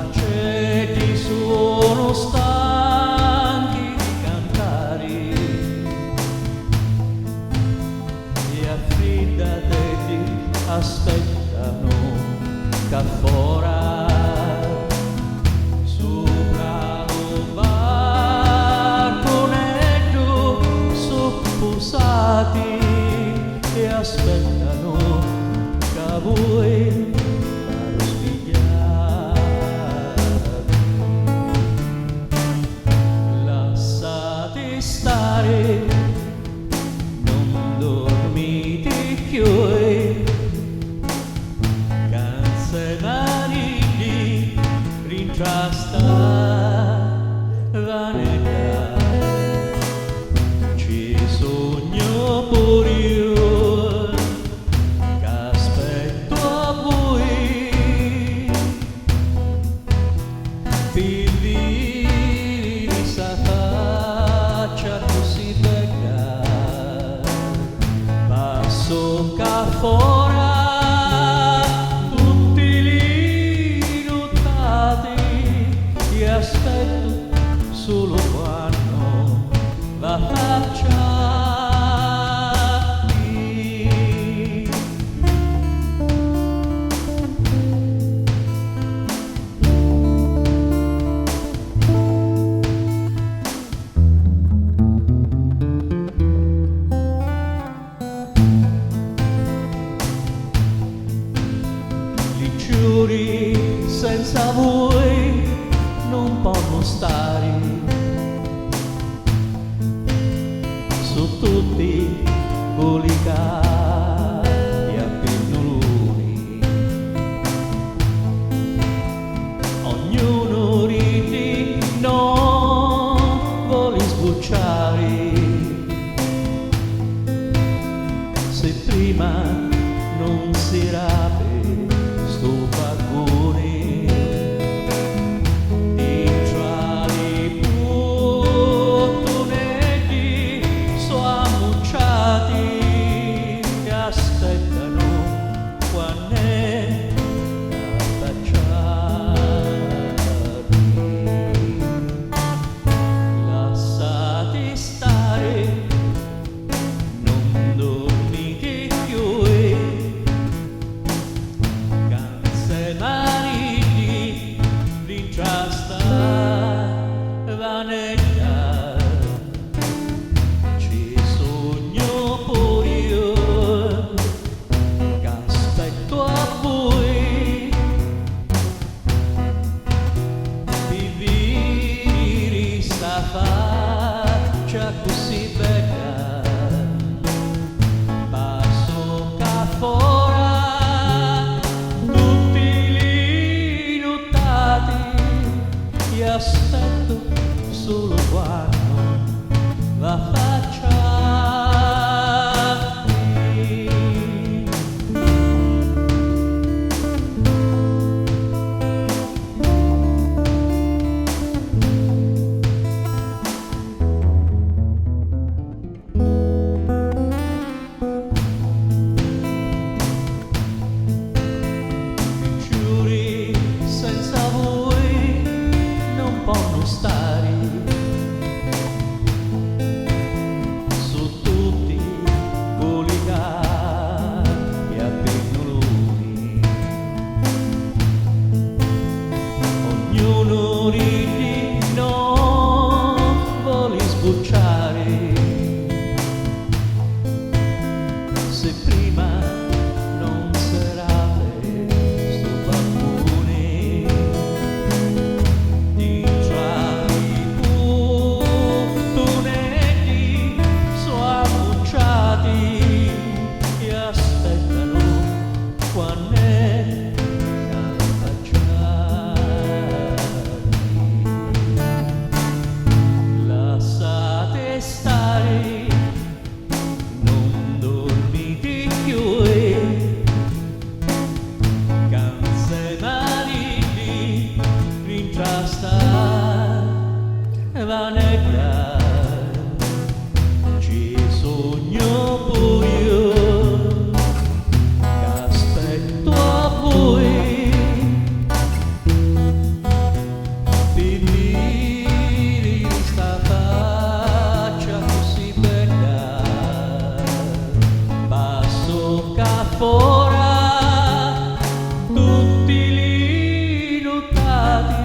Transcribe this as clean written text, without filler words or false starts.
acceti sono stanchi di cantare e affidati aspettano che fora sopra un balconetto soppusati e aspettano che voi stare, non dormite più, canze mariti rintrasta vanità, ci sogno pure io, che aspetto a voi, per vivere così bella, passo che fora tutti li nottati, ti aspetto solo quando la faccia. Giuri senza voi non possono stare, su tutti colicati a pennoloni, ognuno ridi non vuole sbucciare, se prima non si rape sto balcone tra i bottonetti sono ammucciati che aspettano quando è affacciati, lasciati stare, non dormite più, mariti rintrasta vanità, ci sogno pure io, che aspetto a voi, vivere sta faccia così bella, passo che fora ti aspetto solo quando la faccia. Giuri senza voi non possono stare, su tutti colicati a pennoloni, ognuno ridi non vuole sbucciare, se prima non serate sto balcone tra i bottonetti sono ammucciati che aspettano quando è affacciati. stati